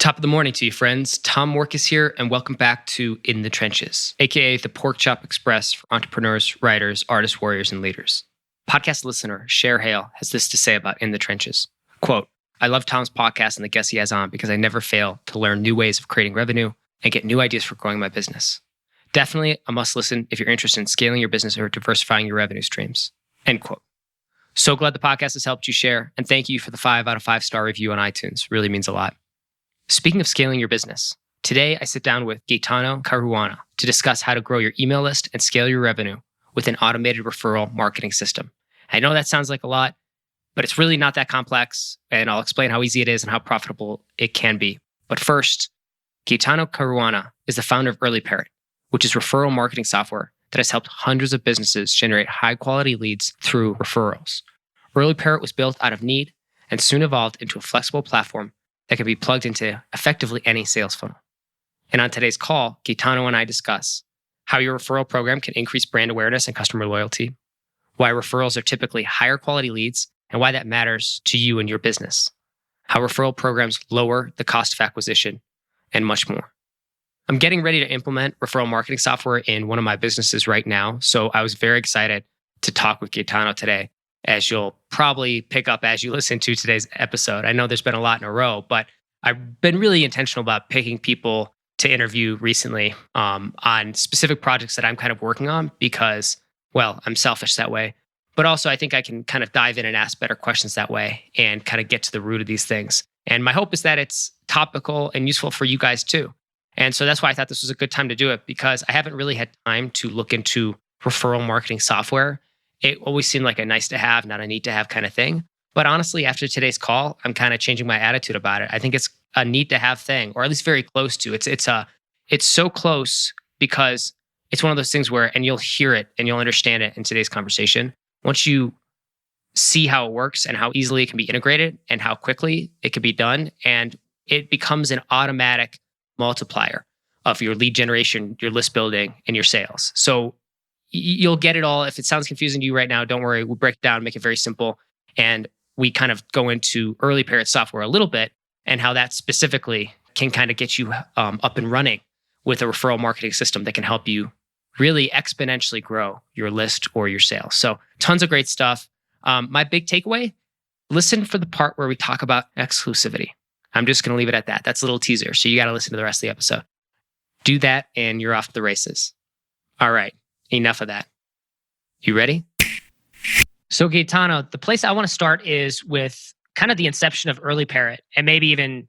Top of the morning to you, friends. Tom Morkis here, and welcome back to In the Trenches, aka the Pork Chop Express for entrepreneurs, writers, artists, warriors, and leaders. Podcast listener Cher Hale has this to say about In the Trenches. Quote, I love Tom's podcast and the guests he has on because I never fail to learn new ways of creating revenue and get new ideas for growing my business. Definitely a must listen if you're interested in scaling your business or diversifying your revenue streams. End quote. So glad the podcast has helped you share, and thank you for the 5 out of 5 star review on iTunes. Really means a lot. Speaking of scaling your business, today I sit down with Gaetano Caruana to discuss how to grow your email list and scale your revenue with an automated referral marketing system. I know that sounds like a lot, but it's really not that complex, and I'll explain how easy it is and how profitable it can be. But first, Gaetano Caruana is the founder of EarlyParrot, which is referral marketing software that has helped hundreds of businesses generate high-quality leads through referrals. EarlyParrot was built out of need and soon evolved into a flexible platform that can be plugged into effectively any sales funnel. And on today's call, Gaetano and I discuss how your referral program can increase brand awareness and customer loyalty, why referrals are typically higher quality leads, and why that matters to you and your business, how referral programs lower the cost of acquisition, and much more. I'm getting ready to implement referral marketing software in one of my businesses right now, so I was very excited to talk with Gaetano today, as you'll probably pick up as you listen to today's episode. I know there's been a lot in a row, but I've been really intentional about picking people to interview recently on specific projects that I'm kind of working on because, well, I'm selfish that way. But also I think I can kind of dive in and ask better questions that way and kind of get to the root of these things. And my hope is that it's topical and useful for you guys too. And so that's why I thought this was a good time to do it, because I haven't really had time to look into referral marketing software. It always seemed like a nice to have, not a need to have kind of thing. But honestly, after today's call, I'm kind of changing my attitude about it. I think it's a need to have thing, or at least very close to. It's so close because it's one of those things where, and you'll hear it and you'll understand it in today's conversation. Once you see how it works and how easily it can be integrated and how quickly it can be done, and it becomes an automatic multiplier of your lead generation, your list building, and your sales. So you'll get it all. If it sounds confusing to you right now, don't worry. We'll break it down, make it very simple. And we kind of go into EarlyParrot software a little bit and how that specifically can kind of get you up and running with a referral marketing system that can help you really exponentially grow your list or your sales. So tons of great stuff. My big takeaway, listen for the part where we talk about exclusivity. I'm just going to leave it at that. That's a little teaser. So you got to listen to the rest of the episode. Do that and you're off to the races. All right. Enough of that. You ready? So Gaetano, the place I want to start is with kind of the inception of EarlyParrot, and maybe even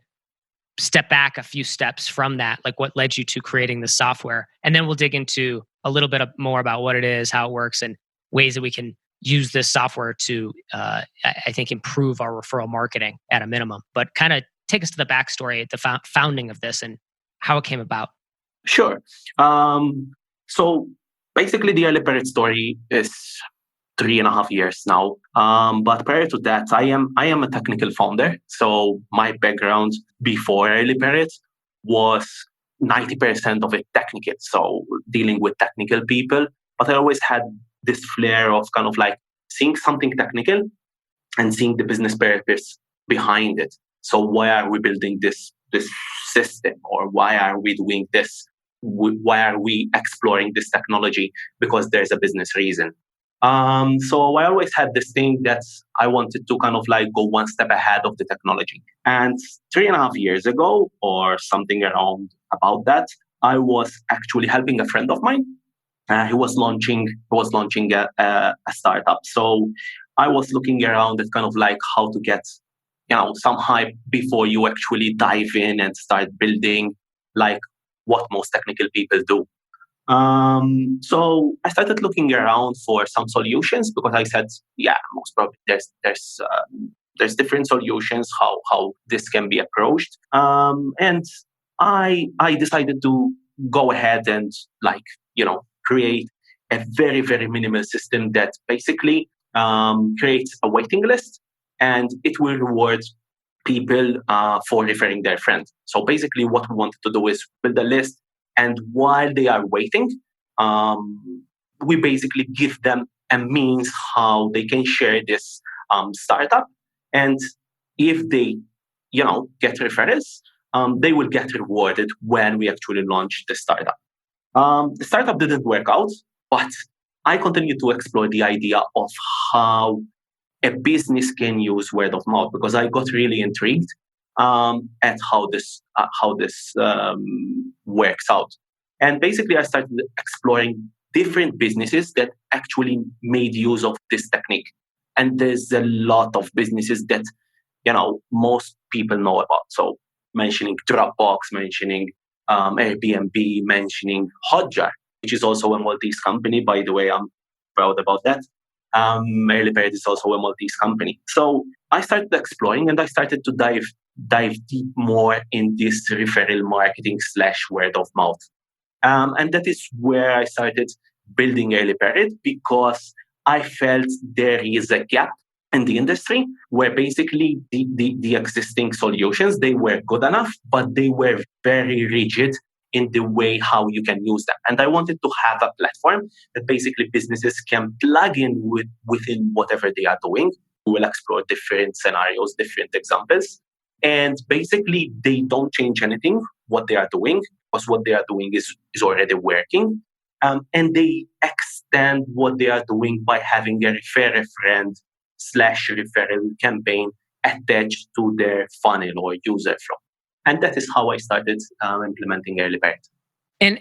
step back a few steps from that, like what led you to creating the software. And then we'll dig into a little bit more about what it is, how it works, and ways that we can use this software to, I think, improve our referral marketing at a minimum. But kind of take us to the backstory, the founding of this and how it came about. Sure. So basically, the EarlyParrot story is 3.5 years now. But prior to that, I am a technical founder. So my background before EarlyParrot was 90% of it technical. So dealing with technical people. But I always had this flair of kind of like seeing something technical and seeing the business purpose behind it. So why are we building this system, or why are we doing this? Why are we exploring this technology? Because there's a business reason. So I always had this thing that I wanted to kind of like go one step ahead of the technology. And 3.5 years ago, or something around about that, I was actually helping a friend of mine. He was launching a startup. So I was looking around at kind of like how to get some hype before you actually dive in and start building like what most technical people do. So I started looking around for some solutions because I said, most probably there's different solutions how this can be approached. And I decided to go ahead and create a very, very minimal system that basically creates a waiting list, and it will reward people for referring their friends. So basically what we wanted to do is build a list, and while they are waiting, we basically give them a means how they can share this startup. And if they, get referrals, they will get rewarded when we actually launch the startup. The startup didn't work out, but I continued to explore the idea of how a business can use word of mouth because I got really intrigued at how this works out. And basically, I started exploring different businesses that actually made use of this technique. And there's a lot of businesses that most people know about. So mentioning Dropbox, mentioning Airbnb, mentioning Hotjar, which is also a Maltese company. By the way, I'm proud about that. EarlyParrot is also a Maltese company. So I started exploring and I started to dive deep more in this referral marketing / word of mouth. And that is where I started building EarlyParrot because I felt there is a gap in the industry where basically the existing solutions, they were good enough, but they were very rigid in the way how you can use them. And I wanted to have a platform that basically businesses can plug in within whatever they are doing. We will explore different scenarios, different examples. And basically they don't change anything, what they are doing, because what they are doing is already working. And they extend what they are doing by having a refer a friend / referral campaign attached to their funnel or user flow. And that is how I started implementing EarlyParrot. And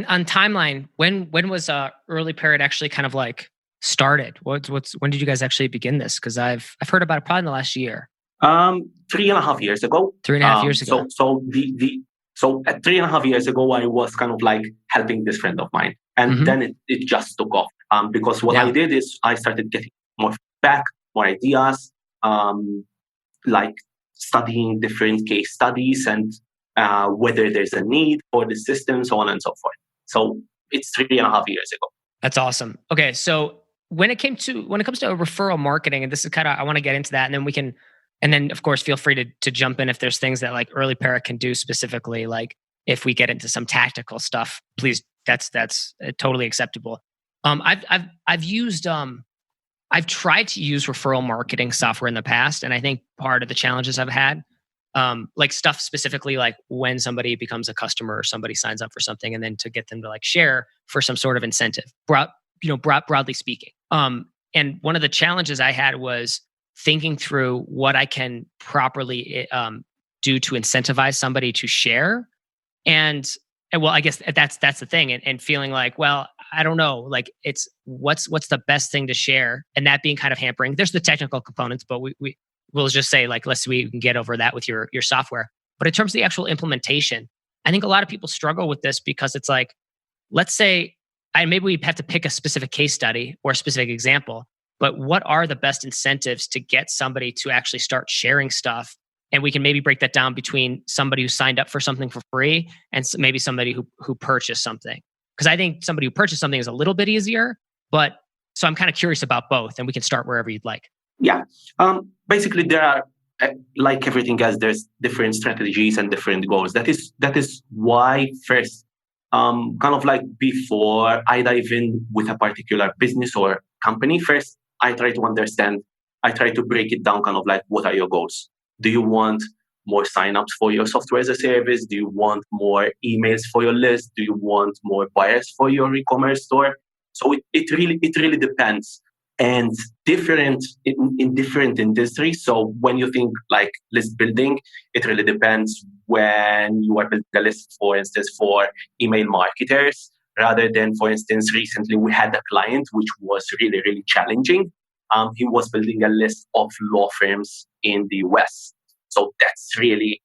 on timeline, when was EarlyParrot actually kind of like started? When did you guys actually begin this? Because I've heard about it probably in the last year. 3.5 years ago. 3.5 years ago. So at 3.5 years ago, I was kind of like helping this friend of mine, and then it just took off. Because what I did is I started getting more feedback, more ideas, like studying different case studies and whether there's a need for the system, so on and so forth. So it's 3.5 years ago. That's awesome. Okay, so when it comes to referral marketing, and this is kind of I want to get into that, and then of course feel free to jump in if there's things that like EarlyParrot can do specifically. Like if we get into some tactical stuff, please, that's totally acceptable. I've tried to use referral marketing software in the past, and I think part of the challenges I've had, like stuff specifically like when somebody becomes a customer or somebody signs up for something, and then to get them to like share for some sort of incentive, broadly speaking. And one of the challenges I had was thinking through what I can properly do to incentivize somebody to share, and well, I guess that's the thing, and feeling like, well, I don't know, like it's what's the best thing to share, and that being kind of hampering. There's the technical components, but we'll just say like let's see we can get over that with your software. But in terms of the actual implementation, I think a lot of people struggle with this because it's like, let's say maybe we have to pick a specific case study or a specific example, but what are the best incentives to get somebody to actually start sharing stuff? And we can maybe break that down between somebody who signed up for something for free and maybe somebody who purchased something. Because I think somebody who purchased something is a little bit easier, but so I'm kind of curious about both, and we can start wherever you'd like. Yeah. Basically, there are, like everything else, there's different strategies and different goals. That is why first, kind of like before I dive in with a particular business or company, first I try to break it down, kind of like, what are your goals? Do you want more signups for your software as a service? Do you want more emails for your list? Do you want more buyers for your e-commerce store? So it really depends, and different in different industries. So when you think like list building, it really depends when you are building a list, for instance, for email marketers, rather than, for instance, recently we had a client which was really, really challenging. He was building a list of law firms in the US. So that's really,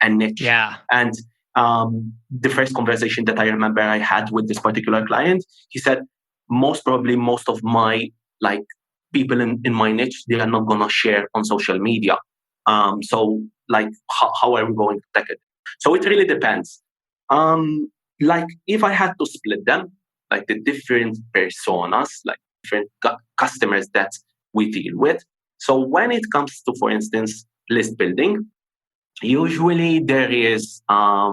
a niche. Yeah. And the first conversation that I remember I had with this particular client, he said, most of my like people in my niche, they are not going to share on social media. So like, how are we going to tackle it? So it really depends. Like if I had to split them, like the different personas, like different customers that we deal with. So when it comes to, for instance, list building, usually there is a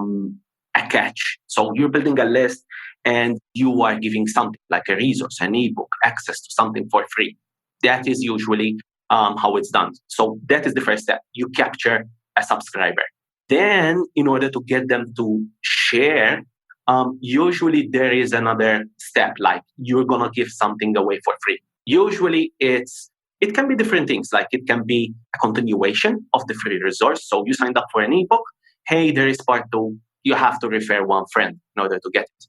catch. So you're building a list and you are giving something like a resource, an ebook, access to something for free. That is usually how it's done. So that is the first step. You capture a subscriber. Then, in order to get them to share, usually there is another step, like you're gonna give something away for free. Usually, it can be different things, like it can be a continuation of the free resource. So you signed up for an ebook. Hey, there is part two. You have to refer one friend in order to get it.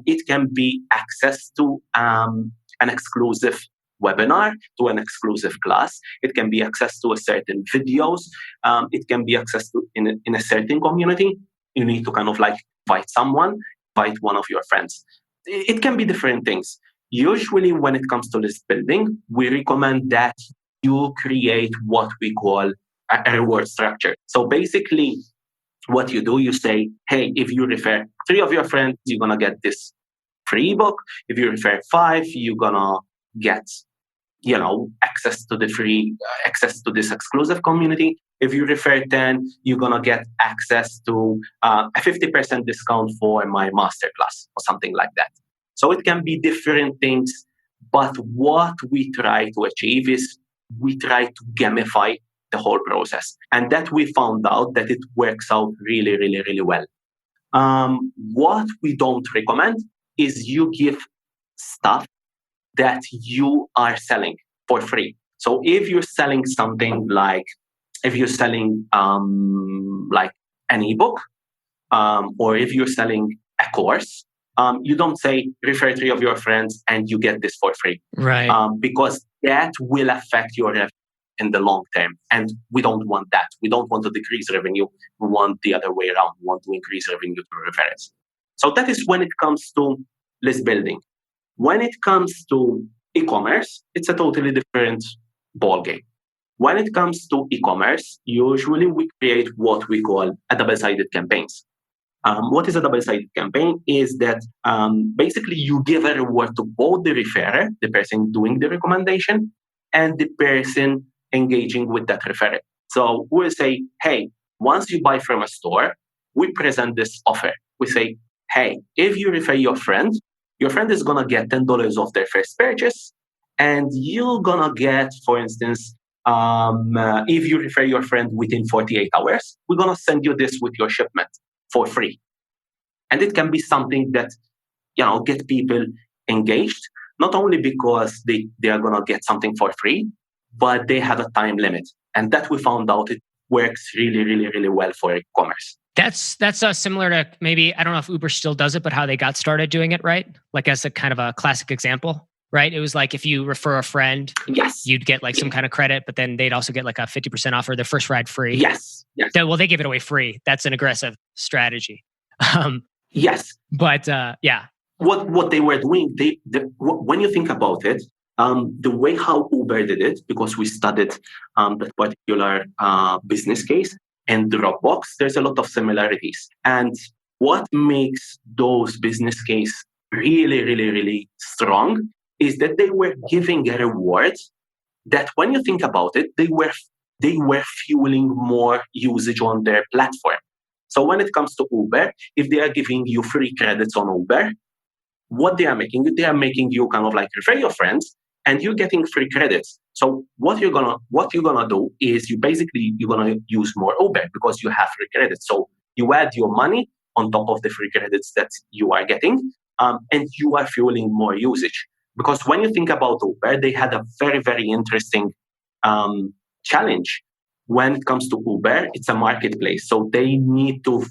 It can be access to an exclusive webinar, to an exclusive class. It can be access to a certain videos. It can be access to in a certain community. You need to kind of like invite someone, invite one of your friends. It can be different things. Usually, when it comes to list building, we recommend that you create what we call a reward structure. So basically, what you do, you say, hey, if you refer 3 of your friends, you're going to get this free ebook. If you refer 5, you're going to get, access to the free, access to this exclusive community. If you refer 10, you're going to get access to a 50% discount for my masterclass or something like that. So it can be different things, but what we try to achieve is we try to gamify the whole process. And that we found out that it works out really, really, really well. What we don't recommend is you give stuff that you are selling for free. So if you're selling something like, if you're selling like an ebook, or if you're selling a course, you don't say refer 3 of your friends and you get this for free. Right. Because that will affect your revenue in the long term. And we don't want that. We don't want to decrease revenue. We want the other way around. We want to increase revenue through referrals. So that is when it comes to list building. When it comes to e-commerce, it's a totally different ballgame. When it comes to e-commerce, usually we create what we call a double-sided campaigns. What is a double-sided campaign is that basically you give a reward to both the referrer, the person doing the recommendation, and the person engaging with that referral. So we'll say, hey, once you buy from a store, we present this offer. We say, hey, if you refer your friend is going to get $10 off their first purchase. And you're going to get, for instance, if you refer your friend within 48 hours, we're going to send you this with your shipment for free. And it can be something that, get people engaged, not only because they are going to get something for free, but they have a time limit. And that we found out it works really, really, really well for e-commerce. That's similar to maybe, I don't know if Uber still does it, but how they got started doing it, right? Like as a kind of a classic example, right? It was like if you refer a friend, yes, you'd get like some kind of credit, but then they'd also get like a 50% off or their first ride free. Yes. Well, they give it away free. That's an aggressive strategy. Yes. But yeah. What they were doing, when you think about it, the way how Uber did it, because we studied that particular business case, and Dropbox, there's a lot of similarities. And what makes those business case really, really, really strong is that they were giving a reward that when you think about it, they were fueling more usage on their platform. So when it comes to Uber, if they are giving you free credits on Uber, what they are making you kind of like refer your friends and you're getting free credits. So what you're gonna do is you're gonna use more Uber because you have free credits. So you add your money on top of the free credits that you are getting, and you are fueling more usage. Because when you think about Uber, they had a very, very interesting challenge. When it comes to Uber, it's a marketplace. So they need to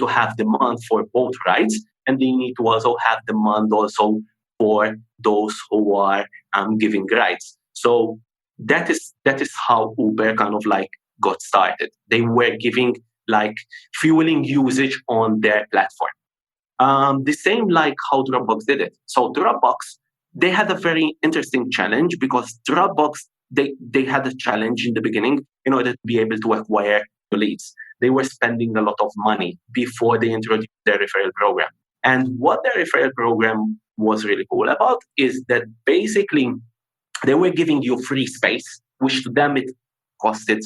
have demand for both rides, and they need to also have demand also for those who are giving rides. So that is how Uber kind of like got started. They were giving like fueling usage on their platform. The same like how Dropbox did it. So Dropbox, they had a very interesting challenge because Dropbox, they had a challenge in the beginning in order to be able to acquire leads. They were spending a lot of money before they introduced their referral program. And what their referral program was really cool about is that basically they were giving you free space, which to them it costed,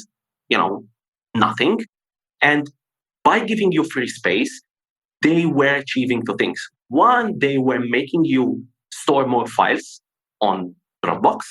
nothing. And by giving you free space, they were achieving 2 things. One, they were making you store more files on Dropbox.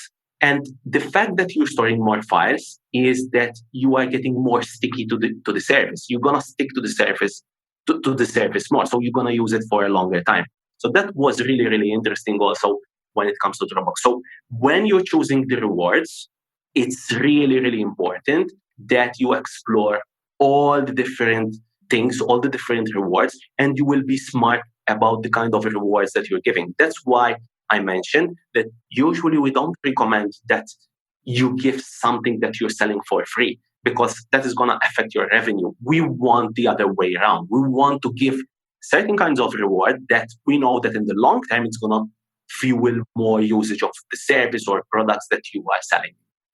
And the fact that you're storing more files is that you are getting more sticky to the service. You're gonna stick to the service to the service more. So you're gonna use it for a longer time. So that was really, really interesting also when it comes to Dropbox. So when you're choosing the rewards, it's really, really important that you explore all the different things, all the different rewards, and you will be smart about the kind of rewards that you're giving. That's why I mentioned that usually we don't recommend that you give something that you're selling for free because that is going to affect your revenue. We want the other way around. We want to give certain kinds of reward that we know that in the long term it's going to fuel more usage of the service or products that you are selling.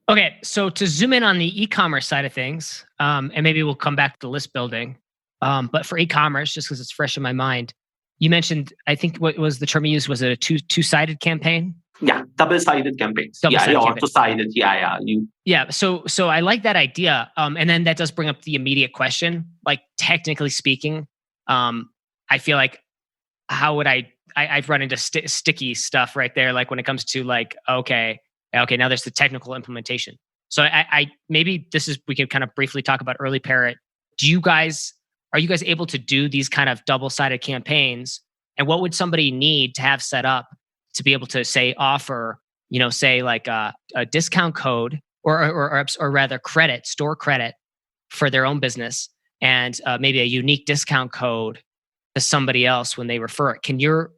Okay, so to zoom in on the e-commerce side of things, and maybe we'll come back to list building, but for e-commerce, just because it's fresh in my mind, you mentioned, I think what was the term you used? Was it a two-sided campaign? Yeah, double-sided campaigns. Double-sided or campaign. two-sided. Yeah. So I like that idea, and then that does bring up the immediate question. Like technically speaking, I feel like how would I've run into sticky stuff right there. Like when it comes to like, okay, now there's the technical implementation. So I maybe we can kind of briefly talk about EarlyParrot. Are you guys able to do these kind of double-sided campaigns? And what would somebody need to have set up to be able to say offer, say like a discount code or rather store credit for their own business, and maybe a unique discount code to somebody else when they refer it? Can your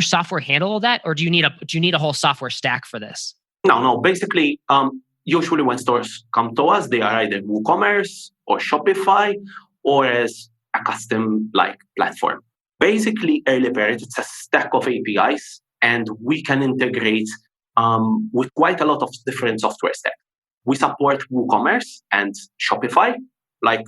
software handle all that, or do you need a whole software stack for this? No. Basically, usually when stores come to us, they are either WooCommerce or Shopify or as a custom like platform. Basically, EarlyParrot, it's a stack of APIs, and we can integrate with quite a lot of different software stacks. We support WooCommerce and Shopify like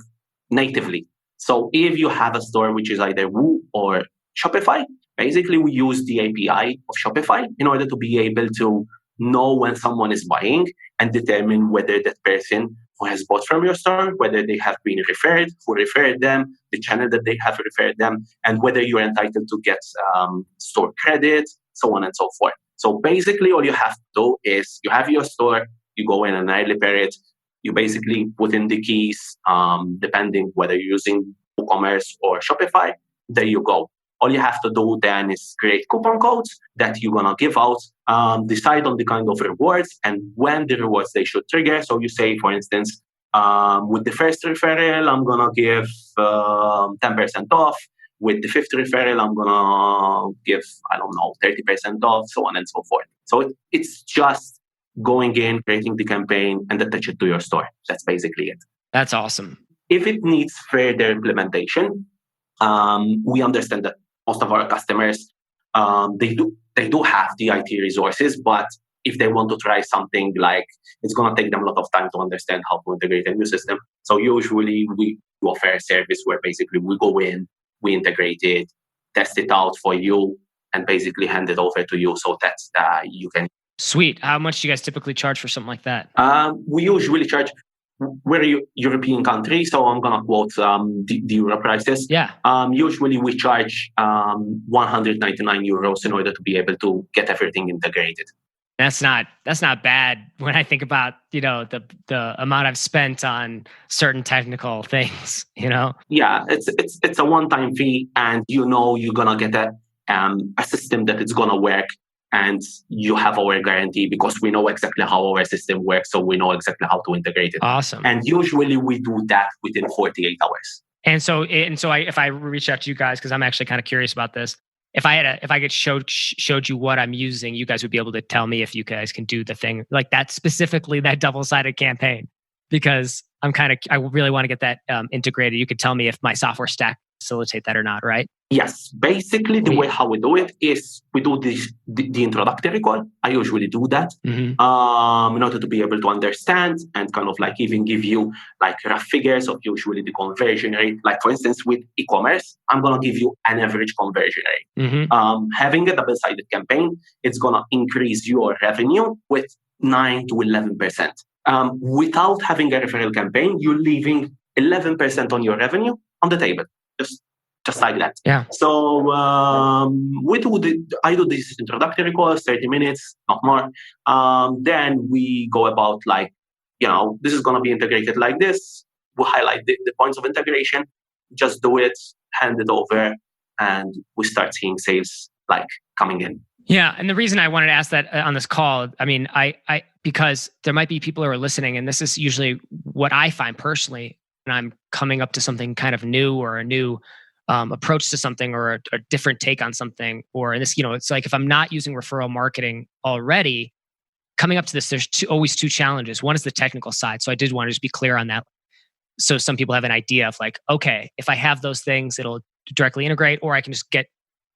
natively. So if you have a store which is either Woo or Shopify, basically we use the API of Shopify in order to be able to know when someone is buying and determine whether that person who has bought from your store, whether they have been referred, who referred them, the channel that they have referred them, and whether you're entitled to get store credit, so on and so forth. So basically all you have to do is you have your store, you go in an EarlyParrot, you basically put in the keys, depending whether you're using WooCommerce or Shopify, there you go. All you have to do then is create coupon codes that you're going to give out, decide on the kind of rewards and when the rewards they should trigger. So you say, for instance, with the first referral, I'm going to give 10% off. With the fifth referral, I'm going to give, 30% off, so on and so forth. So it's just going in, creating the campaign, and attach it to your store. That's basically it. That's awesome. If it needs further implementation, we understand that most of our customers, they do have the IT resources, but if they want to try something, like it's going to take them a lot of time to understand how to integrate a new system. So usually we offer a service where basically we go in, we integrate it, test it out for you, and basically hand it over to you so that you can. Sweet. How much do you guys typically charge for something like that? We usually charge. We're a European country, so I'm going to quote the euro prices. Yeah. Usually we charge 199 euros in order to be able to get everything integrated. That's not bad when I think about, the amount I've spent on certain technical things, Yeah, it's a one-time fee, and you're going to get a system that it's going to work. And you have our guarantee because we know exactly how our system works, so we know exactly how to integrate it. Awesome. And usually we do that within 48 hours. And so if I reach out to you guys, because I'm actually kind of curious about this, if I showed you what I'm using, you guys would be able to tell me if you guys can do the thing like that, specifically that double-sided campaign, because I really want to get that integrated. You could tell me if my software stack facilitate that or not, right? Yes. Basically, the way how we do it is we do the introductory call. I usually do that in order to be able to understand and kind of like even give you like rough figures of usually the conversion rate. Like for instance, with e-commerce, I'm going to give you an average conversion rate. Having a double-sided campaign, it's going to increase your revenue with 9 to 11%. Without having a referral campaign, you're leaving 11% on your revenue on the table. Just just like that. Yeah. So I do this introductory calls, 30 minutes, not more. Then we go about like, this is going to be integrated like this. We highlight the points of integration, just do it, hand it over, and we start seeing sales like coming in. Yeah, and the reason I wanted to ask that on this call, I mean, I because there might be people who are listening, and this is usually what I find personally when I'm coming up to something kind of new or a new approach to something or a different take on something, or this, it's like if I'm not using referral marketing already, coming up to this, there's always two challenges. One is the technical side, so I did want to just be clear on that. So some people have an idea of like, okay, if I have those things, it'll directly integrate, or I can just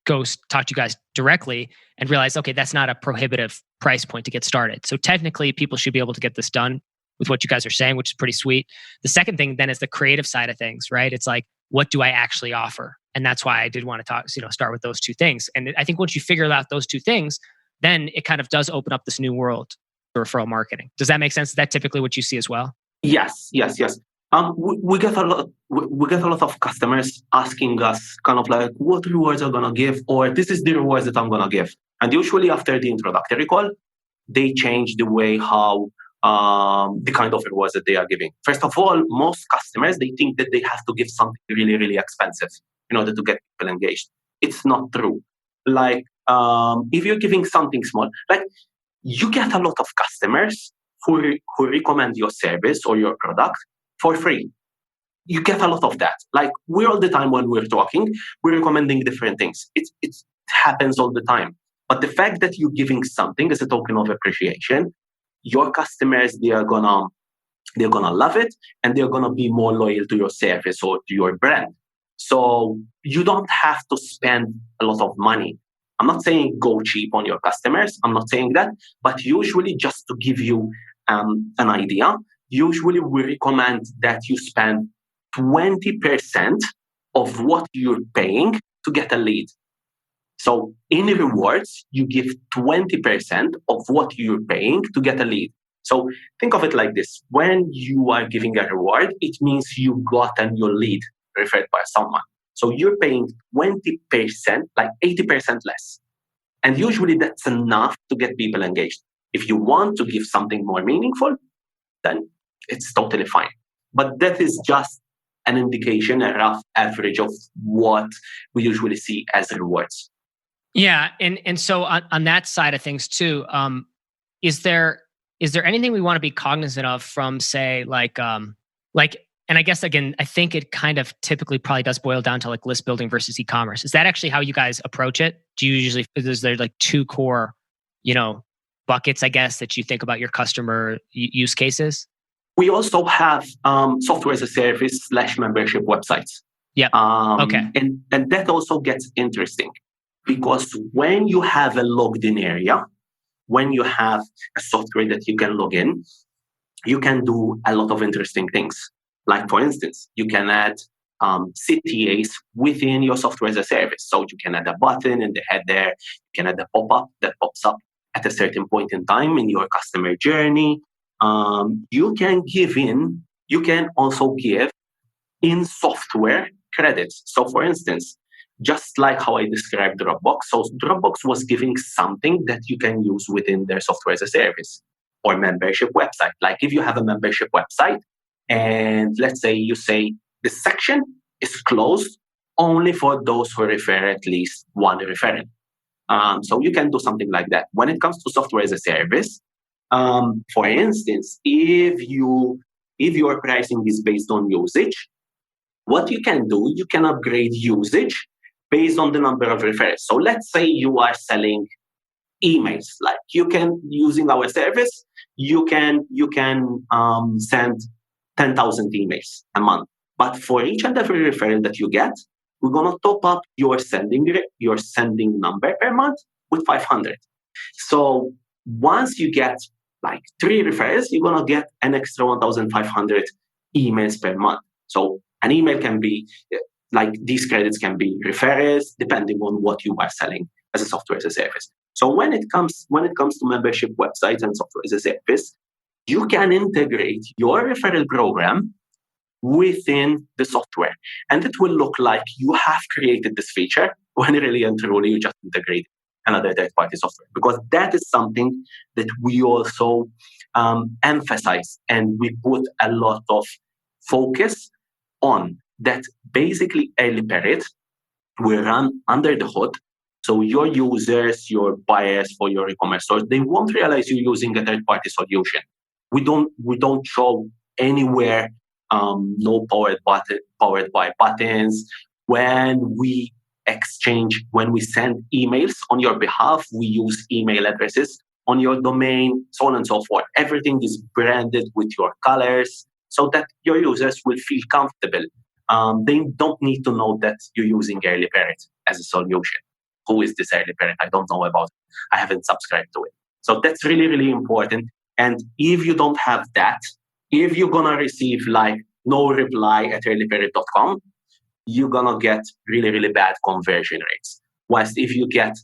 go talk to you guys directly and realize, okay, that's not a prohibitive price point to get started. So technically, people should be able to get this done with what you guys are saying, which is pretty sweet. The second thing then is the creative side of things, right? It's like, what do I actually offer? And that's why I did want to start with those two things. And I think once you figure out those two things, then it kind of does open up this new world for referral marketing. Does that make sense? Is that typically what you see as well? Yes. We get a lot of customers asking us kind of like, what rewards are gonna give, or this is the rewards that I'm gonna give. And usually after the introductory call, they change the way how the kind of rewards that they are giving. First of all, most customers, they think that they have to give something really, really expensive in order to get people engaged. It's not true. Like if you're giving something small, like you get a lot of customers who recommend your service or your product for free. You get a lot of that. Like we all the time when we're talking, we're recommending different things. It happens all the time. But the fact that you're giving something as a token of appreciation, your customers, they're gonna love it, and they're gonna be more loyal to your service or to your brand. So you don't have to spend a lot of money. I'm not saying go cheap on your customers. I'm not saying that, but usually just to give you an idea, usually we recommend that you spend 20% of what you're paying to get a lead. So in rewards, you give 20% of what you're paying to get a lead. So think of it like this. When you are giving a reward, it means you got a new lead referred by someone. So you're paying 20%, like 80% less. And usually that's enough to get people engaged. If you want to give something more meaningful, then it's totally fine. But that is just an indication, a rough average of what we usually see as rewards. Yeah, and so on that side of things too, is there anything we want to be cognizant of from, say, like, and I guess again, I think it kind of typically probably does boil down to like list building versus e-commerce. Is that actually how you guys approach it? Do you usually, is there like two core, buckets, I guess, that you think about your customer use cases? We also have software as a service / membership websites. Yeah. Okay. And that also gets interesting because when you have a logged in area, when you have a software that you can log in, you can do a lot of interesting things. Like, for instance, you can add CTAs within your software as a service. So you can add a button in the header, you can add a pop-up that pops up at a certain point in time in your customer journey. You can also give in software credits. So for instance, just like how I described Dropbox, so Dropbox was giving something that you can use within their software as a service or membership website. Like if you have a membership website and let's say you say the section is closed only for those who refer at least one referral. So you can do something like that. When it comes to software as a service, for instance, if your pricing is based on usage, what you can do, you can upgrade usage based on the number of referrals. So let's say you are selling emails. Like you can, using our service, you can send 10,000 emails a month. But for each and every referral that you get, we're gonna top up your sending number per month with 500. So once you get like 3 referrals, you're gonna get an extra 1,500 emails per month. So an email can be like these credits can be referrals depending on what you are selling as a software as a service. So when it comes to membership websites and software as a service, you can integrate your referral program within the software. And it will look like you have created this feature when really and truly you just integrate another third-party software. Because that is something that we also emphasize, and we put a lot of focus on. That basically EarlyParrot will run under the hood. So your users, your buyers for your e-commerce stores, they won't realize you're using a third-party solution. We don't show anywhere no powered by buttons. When we send emails on your behalf, we use email addresses on your domain, so on and so forth. Everything is branded with your colors so that your users will feel comfortable. They don't need to know that you're using EarlyParrot as a solution. Who is this EarlyParrot? I don't know about it. I haven't subscribed to it. So that's really, really important. And if you don't have that, if you're going to receive like no reply at earlyparrot.com, you're going to get really, really bad conversion rates. Whilst if you get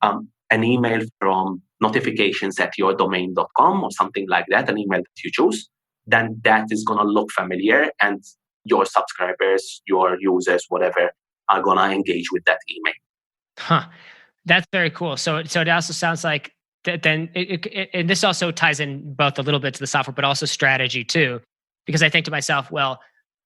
an email from notifications at yourdomain.com or something like that, an email that you choose, then that is going to look familiar, and your subscribers, your users, whatever, are going to engage with that email. Huh. That's very cool. So it also sounds like then and this also ties in both a little bit to the software, but also strategy too. Because I think to myself, well,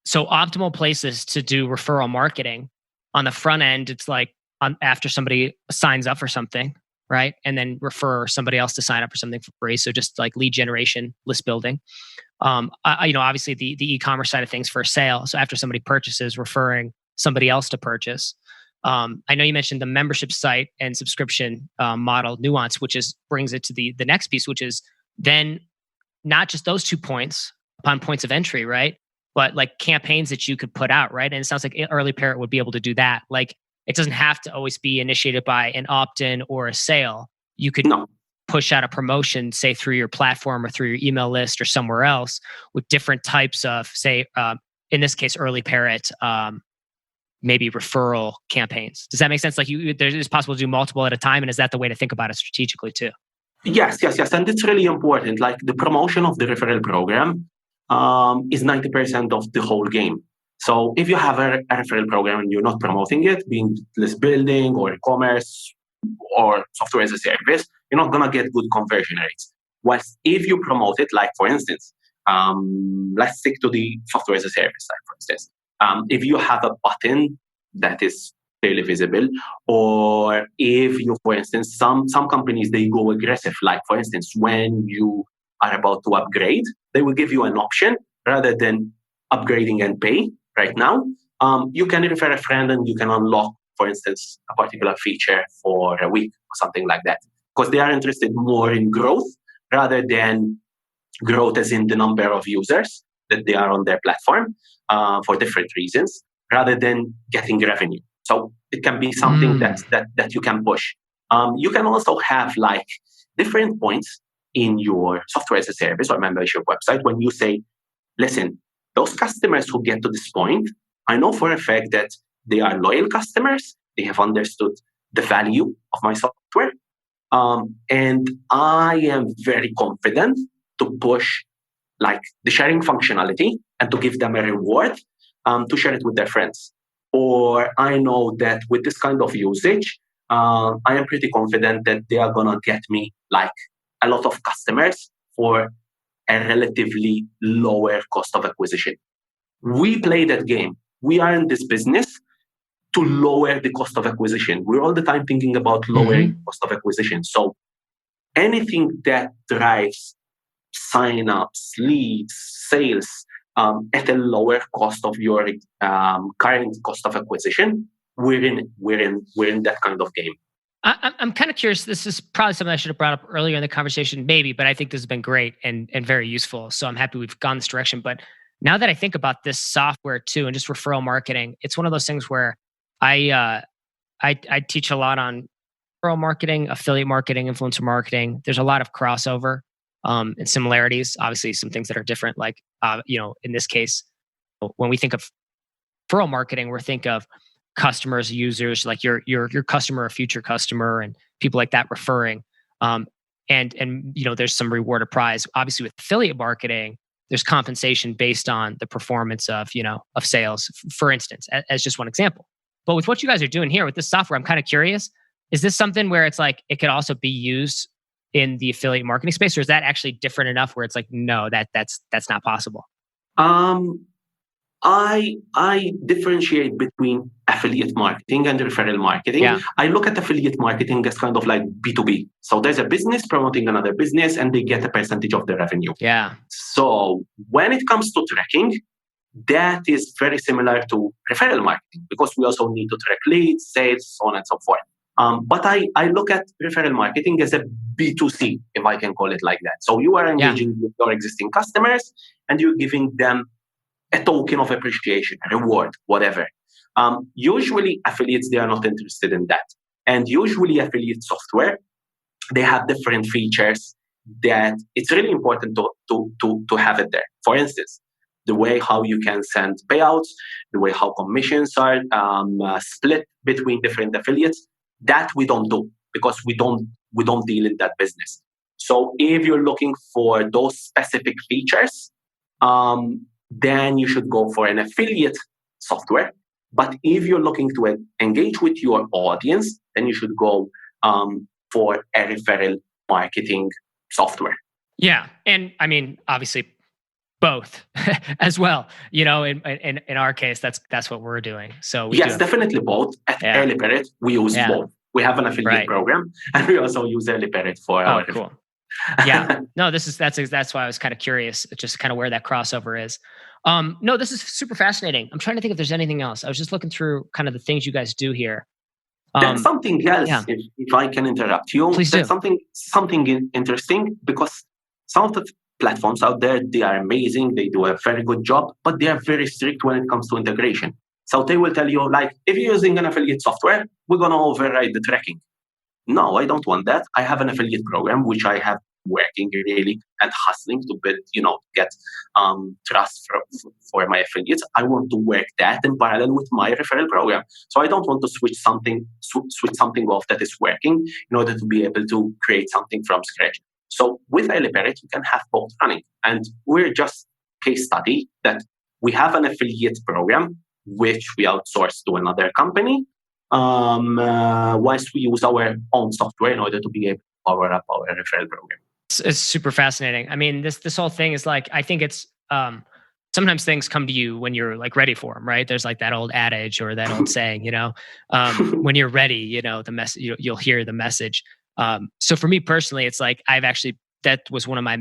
so optimal places to do referral marketing on the front end, it's like after somebody signs up for something, right? And then refer somebody else to sign up for something for free. So just like lead generation, list building. Obviously the e-commerce side of things for a sale. So after somebody purchases, referring somebody else to purchase. I know you mentioned the membership site and subscription model nuance, which brings it to the next piece, which is then not just those 2 points upon points of entry, right? But like campaigns that you could put out, right? And it sounds like EarlyParrot would be able to do that. Like it doesn't have to always be initiated by an opt-in or a sale. You could push out a promotion, say through your platform or through your email list or somewhere else with different types of, say, in this case, EarlyParrot, maybe referral campaigns. Does that make sense? Like it's possible to do multiple at a time. And is that the way to think about it strategically too? Yes. And it's really important. Like the promotion of the referral program is 90% of the whole game. So if you have a referral program and you're not promoting it, being list building or e-commerce or software as a service, you're not going to get good conversion rates. Whilst if you promote it, like for instance, let's stick to the software as a service, like for instance, if you have a button that is clearly visible, or if you, for instance, some companies, they go aggressive. Like for instance, when you are about to upgrade, they will give you an option rather than upgrading and pay right now. You can refer a friend and you can unlock, for instance, a particular feature for a week or something like that, because they are interested more in growth rather than growth as in the number of users that they are on their platform for different reasons, rather than getting revenue. So it can be something that you can push. You can also have like different points in your software as a service or membership website when you say, listen, those customers who get to this point, I know for a fact that they are loyal customers. They have understood the value of my software. And I am very confident to push like the sharing functionality and to give them a reward to share it with their friends. Or I know that with this kind of usage, I am pretty confident that they are going to get me like a lot of customers for a relatively lower cost of acquisition. We play that game. We are in this business to lower the cost of acquisition. We're all the time thinking about lowering cost of acquisition. So anything that drives sign-ups, leads, sales at a lower cost of your current cost of acquisition, we're in that kind of game. I'm kind of curious. This is probably something I should have brought up earlier in the conversation, maybe, but I think this has been great and very useful. So I'm happy we've gone this direction. But now that I think about this software too, and just referral marketing, it's one of those things where I teach a lot on referral marketing, affiliate marketing, influencer marketing. There's a lot of crossover and similarities. Obviously, some things that are different. Like in this case, when we think of referral marketing, we're think of customers, users, like your customer or future customer, and people like that referring. And there's some reward or prize. Obviously, with affiliate marketing, there's compensation based on the performance of, of sales, for instance, as just one example. But with what you guys are doing here with this software, I'm kind of curious, is this something where it's like, it could also be used in the affiliate marketing space, or is that actually different enough where it's like, no, that's not possible? Um, I differentiate between affiliate marketing and referral marketing. Yeah. I look at affiliate marketing as kind of like B2B. So there's a business promoting another business and they get a percentage of the revenue. Yeah. So when it comes to tracking, that is very similar to referral marketing because we also need to track leads, sales, so on and so forth. But I look at referral marketing as a B2C, if I can call it like that. So you are engaging with your existing customers and you're giving them a token of appreciation, a reward, whatever. Usually affiliates, they are not interested in that. And usually affiliate software, they have different features that it's really important to have it there. For instance, the way how you can send payouts, the way how commissions are split between different affiliates, that we don't do because we don't deal in that business. So if you're looking for those specific features, then you should go for an affiliate software. But if you're looking to engage with your audience, then you should go for a referral marketing software. Yeah. And I mean, obviously both as well. In our case, that's what we're doing. So we yes, definitely both. At EarlyParrot, we use both. We have an affiliate program and we also use EarlyParrot for our cool. Yeah. No, that's why I was kind of curious, just kind of where that crossover is. No, this is super fascinating. I'm trying to think if there's anything else. I was just looking through kind of the things you guys do here. That's something else, if I can interrupt you. Please that's do. something interesting because some of the platforms out there, they are amazing. They do a very good job, but they are very strict when it comes to integration. So they will tell you, like, if you're using an affiliate software, we're going to override the tracking. No, I don't want that. I have an affiliate program, which I have working really and hustling to build, get trust for my affiliates. I want to work that in parallel with my referral program. So I don't want to switch something off that is working in order to be able to create something from scratch. So with EarlyParrot, you can have both running. And we're just case study that we have an affiliate program, which we outsource to another company, once we use our own software in order to be able to power up our referral program. It's super fascinating. I mean, this whole thing is like, I think it's sometimes things come to you when you're like ready for them, right? There's like that old adage or that old saying, when you're ready, the message, you'll hear the message. So for me personally, it's like that was one of my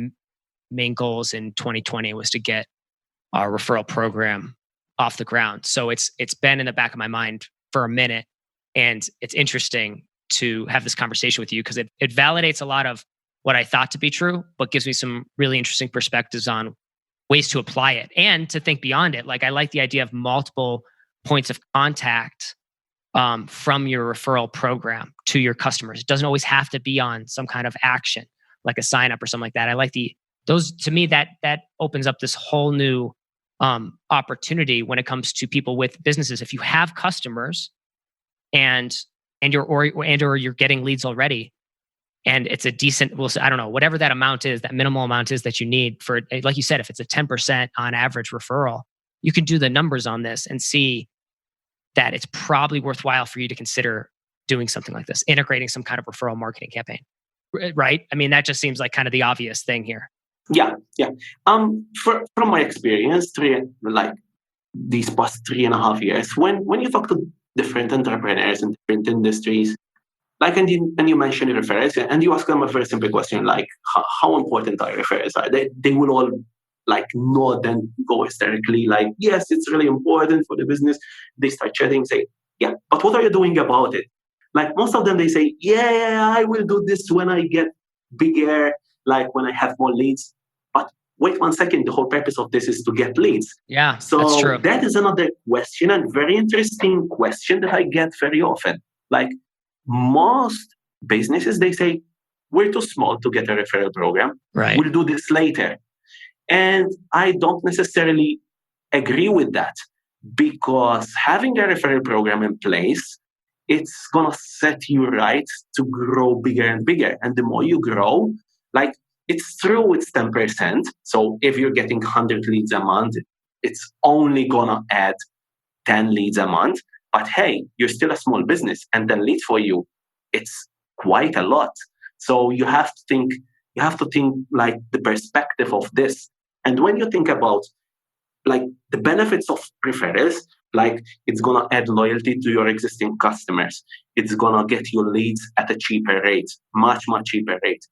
main goals in 2020 was to get our referral program off the ground. So it's been in the back of my mind for a minute. And it's interesting to have this conversation with you because it validates a lot of what I thought to be true, but gives me some really interesting perspectives on ways to apply it and to think beyond it. Like I like the idea of multiple points of contact from your referral program to your customers. It doesn't always have to be on some kind of action, like a sign up or something like that. I like those to me that opens up this whole new opportunity when it comes to people with businesses. If you have customers and you're getting leads already, and it's a decent, I don't know, whatever that amount is, that minimal amount is that you need for, like you said, if it's a 10% on average referral, you can do the numbers on this and see that it's probably worthwhile for you to consider doing something like this, integrating some kind of referral marketing campaign, right? I mean, that just seems like kind of the obvious thing here. Yeah. From my experience, these past 3.5 years, when you talk to different entrepreneurs in different industries, and you mention referrals, and you ask them a very simple question, like how important are referrals? They will all nod and go hysterically, like, yes, it's really important for the business. They start chatting, say, yeah, but what are you doing about it? Like most of them, they say, yeah, I will do this when I get bigger, like when I have more leads. But wait 1 second, the whole purpose of this is to get leads. Yeah, so that's true. That is another question, and very interesting question that I get very often. Like most businesses, they say, we're too small to get a referral program. Right. We'll do this later. And I don't necessarily agree with that, because having a referral program in place, it's going to set you right to grow bigger and bigger. And the more you grow, it's true, it's 10%. So if you're getting 100 leads a month, it's only gonna add 10 leads a month. But hey, you're still a small business, and 10 leads for you, it's quite a lot. So you have to think like the perspective of this. And when you think about like the benefits of referrals, like it's gonna add loyalty to your existing customers. It's gonna get you leads at a cheaper rate, much, much cheaper rate.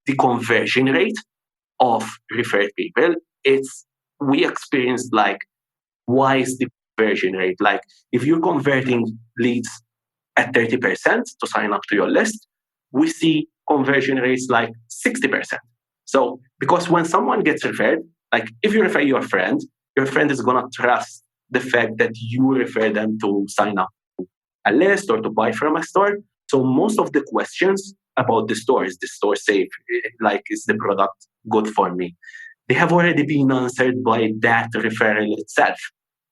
The conversion rate of referred people, we experienced like, why is the conversion rate? Like if you're converting leads at 30% to sign up to your list, we see conversion rates like 60%. So because when someone gets referred, like if you refer your friend is going to trust the fact that you refer them to sign up to a list or to buy from a store. So most of the questions about the store, is the store safe? Like, is the product good for me? They have already been answered by that referral itself.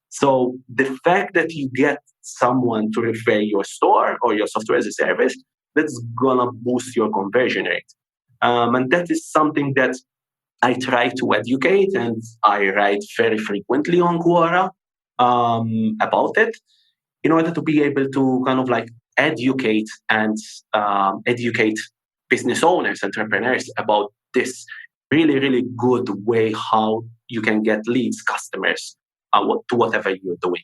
So the fact that you get someone to refer your store or your software as a service, that's gonna boost your conversion rate. And that is something that I try to educate, and I write very frequently on Quora about it, in order to be able to kind of like educate and educate business owners, entrepreneurs about this really, really good way how you can get leads, customers, to whatever you're doing.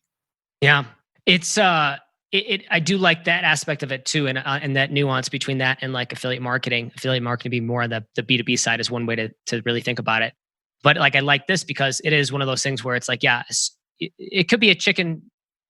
Yeah, it's I do like that aspect of it too, and that nuance between that and like affiliate marketing. Affiliate marketing being more on the B2B side is one way to really think about it. But like I like this because it is one of those things where it's like, yeah, it could be a chicken,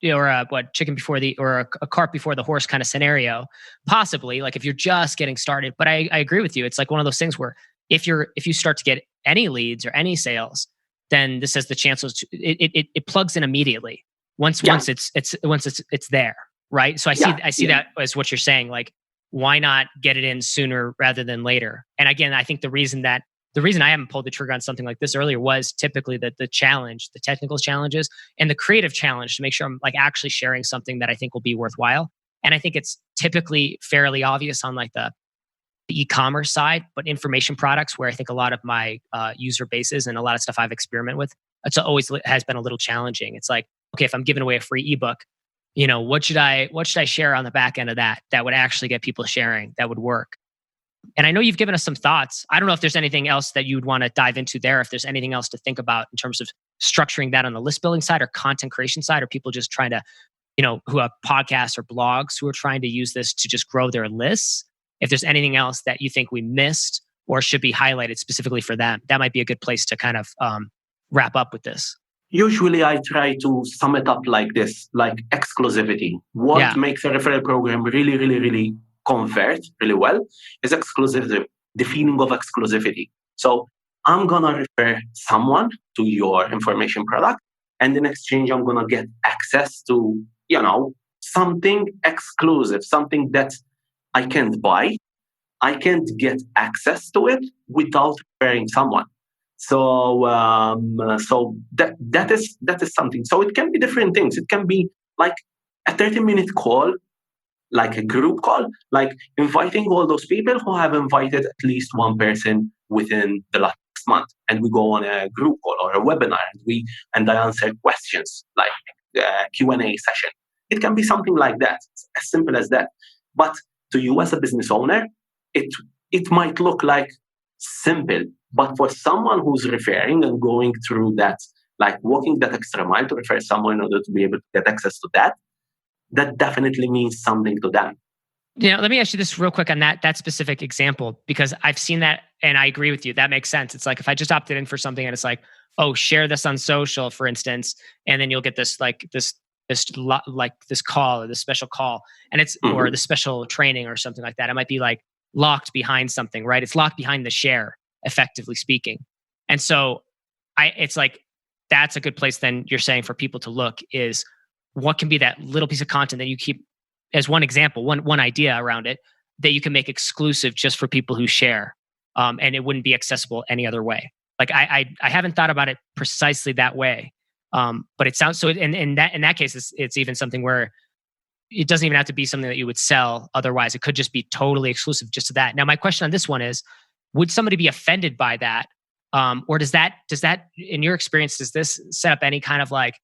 or a chicken before a cart before the horse kind of scenario, possibly. Like if you're just getting started. But I agree with you. It's like one of those things where if you start to get any leads or any sales, then this has the chances it plugs in immediately once it's there, right? So I see that as what you're saying. Like, why not get it in sooner rather than later? And again, I think the reason I haven't pulled the trigger on something like this earlier was typically the challenge, the technical challenges, and the creative challenge to make sure I'm like actually sharing something that I think will be worthwhile. And I think it's typically fairly obvious on like the e-commerce side, but information products, where I think a lot of my user bases and a lot of stuff I've experimented with, it's always has been a little challenging. It's like, okay, if I'm giving away a free ebook, what should I share on the back end of that would actually get people sharing, that would work? And I know you've given us some thoughts. I don't know if there's anything else that you'd want to dive into there, if there's anything else to think about in terms of structuring that on the list building side or content creation side, or people just trying to, who have podcasts or blogs who are trying to use this to just grow their lists. If there's anything else that you think we missed or should be highlighted specifically for them, that might be a good place to kind of wrap up with this. Usually I try to sum it up like this, like exclusivity. What makes a referral program really, really, really convert really well is exclusivity, the feeling of exclusivity. So I'm going to refer someone to your information product, and in exchange, I'm going to get access to, something exclusive, something that I can't buy. I can't get access to it without referring someone. So that is something. So it can be different things. It can be like a 30-minute call, like a group call, like inviting all those people who have invited at least one person within the last month, and we go on a group call or a webinar, and I answer questions like a Q&A session. It can be something like that, as simple as that. But to you as a business owner, it might look like simple, but for someone who's referring and going through that, like walking that extra mile to refer someone in order to be able to get access to that definitely means something to them. Let me ask you this real quick on that specific example, because I've seen that and I agree with you. That makes sense. It's like if I just opted in for something and it's like, oh, share this on social, for instance, and then you'll get this call or this special call, and it's or the special training or something like that. It might be like locked behind something, right? It's locked behind the share, effectively speaking. And so it's like, that's a good place then you're saying for people to look is what can be that little piece of content that you keep as one example, one idea around it that you can make exclusive just for people who share. And it wouldn't be accessible any other way. Like I haven't thought about it precisely that way. But it sounds so in that case, it's even something where it doesn't even have to be something that you would sell otherwise. It could just be totally exclusive just to that. Now, my question on this one is, would somebody be offended by that? Or does that, in your experience, does this set up any kind of like,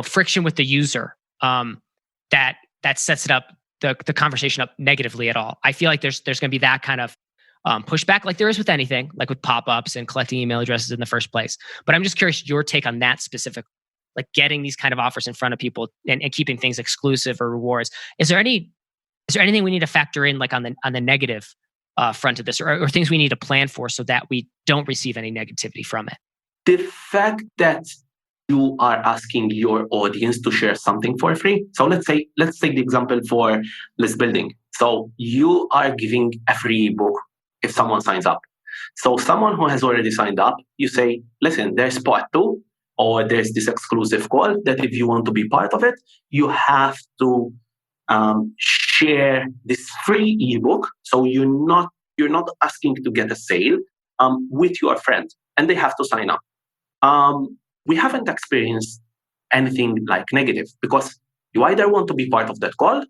friction with the user that sets it up, the conversation up negatively at all? I feel like there's going to be that kind of pushback, like there is with anything, like with pop-ups and collecting email addresses in the first place. But I'm just curious your take on that specific, like getting these kind of offers in front of people and keeping things exclusive or rewards. Is there anything we need to factor in, like on the negative front of this, or things we need to plan for so that we don't receive any negativity from it? The fact that you are asking your audience to share something for free. So let's take the example for list building. So you are giving a free ebook if someone signs up. So someone who has already signed up, you say, listen, there's part 2, or there's this exclusive call that if you want to be part of it, you have to share this free ebook. So you're not asking to get a sale with your friend, and they have to sign up. We haven't experienced anything like negative, because you either want to be part of that call,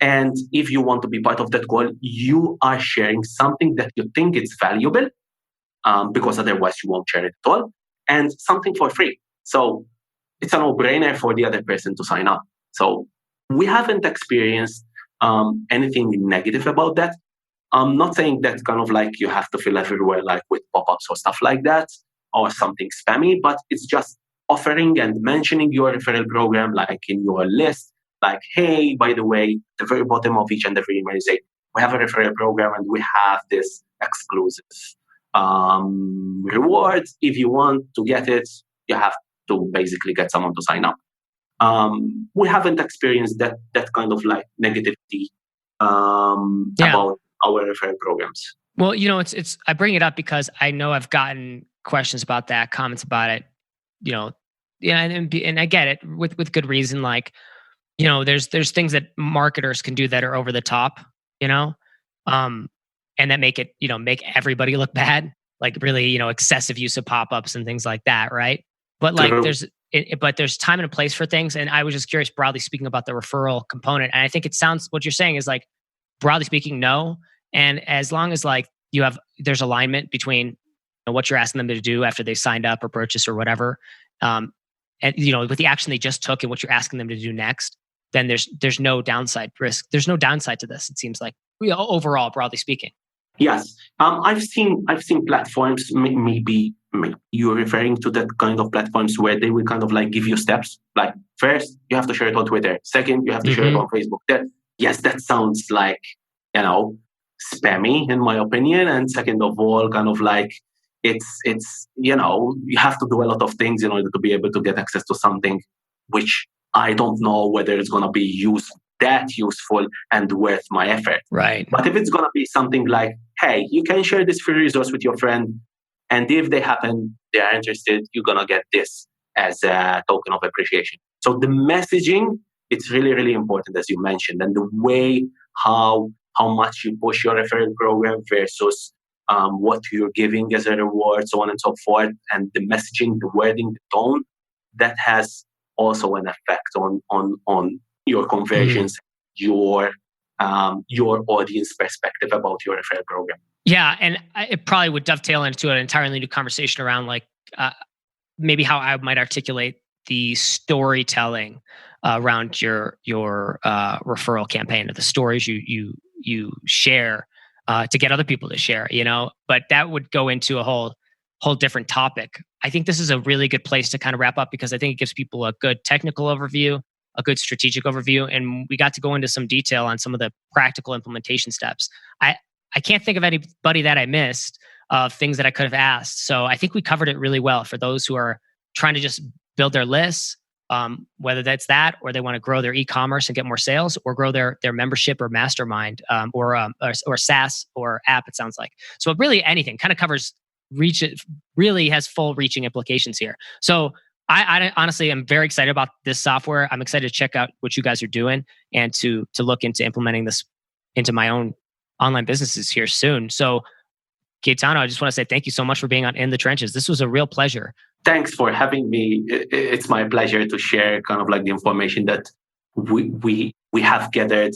and if you want to be part of that call, you are sharing something that you think is valuable, because otherwise you won't share it at all, and something for free. So it's a no-brainer for the other person to sign up. So we haven't experienced anything negative about that. I'm not saying that kind of like you have to fill everywhere like with pop-ups or stuff like that, or something spammy, but it's just offering and mentioning your referral program, like in your list, like, hey, by the way, at the very bottom of each and every email, you say, we have a referral program and we have this exclusive reward. If you want to get it, you have to basically get someone to sign up. We haven't experienced that kind of like negativity about our referral programs. Well, it's I bring it up because I know I've gotten questions about that, comments about it, and I get it with good reason. Like, there's things that marketers can do that are over the top, and that make it, make everybody look bad, like really, excessive use of pop-ups and things like that, right? But like there's time and a place for things. And I was just curious, broadly speaking, about the referral component. And I think it sounds, what you're saying is like, broadly speaking, no. And as long as like there's alignment between what you're asking them to do after they signed up or purchase or whatever, and with the action they just took and what you're asking them to do next, then there's no downside risk. There's no downside to this. It seems like overall, broadly speaking. Yes, I've seen platforms. Maybe you're referring to that kind of platforms where they will kind of like give you steps. Like first, you have to share it on Twitter. Second, you have to share it on Facebook. That sounds like spammy in my opinion. And second of all, kind of like it's you have to do a lot of things in order to be able to get access to something which I don't know whether it's going to be that useful and worth my effort. Right. But if it's going to be something like, hey, you can share this free resource with your friend, and if they are interested, you're going to get this as a token of appreciation. So the messaging, it's really, really important, as you mentioned, and the way how much you push your referral program versus what you're giving as a reward, so on and so forth, and the messaging, the wording, the tone, that has also an effect on your conversions, your audience perspective about your referral program. Yeah, and it probably would dovetail into an entirely new conversation around like maybe how I might articulate the storytelling around your referral campaign, or the stories you share to get other people to share. But that would go into a whole different topic. I think this is a really good place to kind of wrap up, because I think it gives people a good technical overview, a good strategic overview, and we got to go into some detail on some of the practical implementation steps. I can't think of anybody that I missed of things that I could have asked. So I think we covered it really well for those who are trying to just build their lists, whether that's that, or they want to grow their e-commerce and get more sales, or grow their membership or mastermind, or SaaS or app, it sounds like. So really anything kind of covers reach. It really has full reaching implications here. So I honestly am very excited about this software. I'm excited to check out what you guys are doing and to look into implementing this into my own online businesses here soon. So Gaetano, I just want to say thank you so much for being on In the Trenches. This was a real pleasure. Thanks for having me. It's my pleasure to share kind of like the information that we have gathered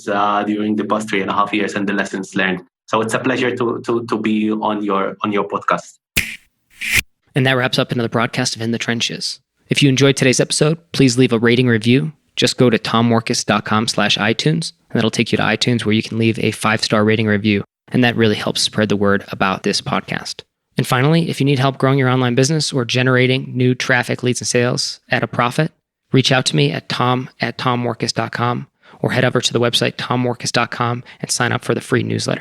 during the past 3.5 years and the lessons learned. So it's a pleasure to be on your podcast. And that wraps up another broadcast of In the Trenches. If you enjoyed today's episode, please leave a rating review. Just go to tommorkes.com/iTunes, and that'll take you to iTunes where you can leave a 5-star rating review. And that really helps spread the word about this podcast. And finally, if you need help growing your online business or generating new traffic, leads, and sales at a profit, reach out to me at tom@tommorkes.com or head over to the website tommorkes.com and sign up for the free newsletter.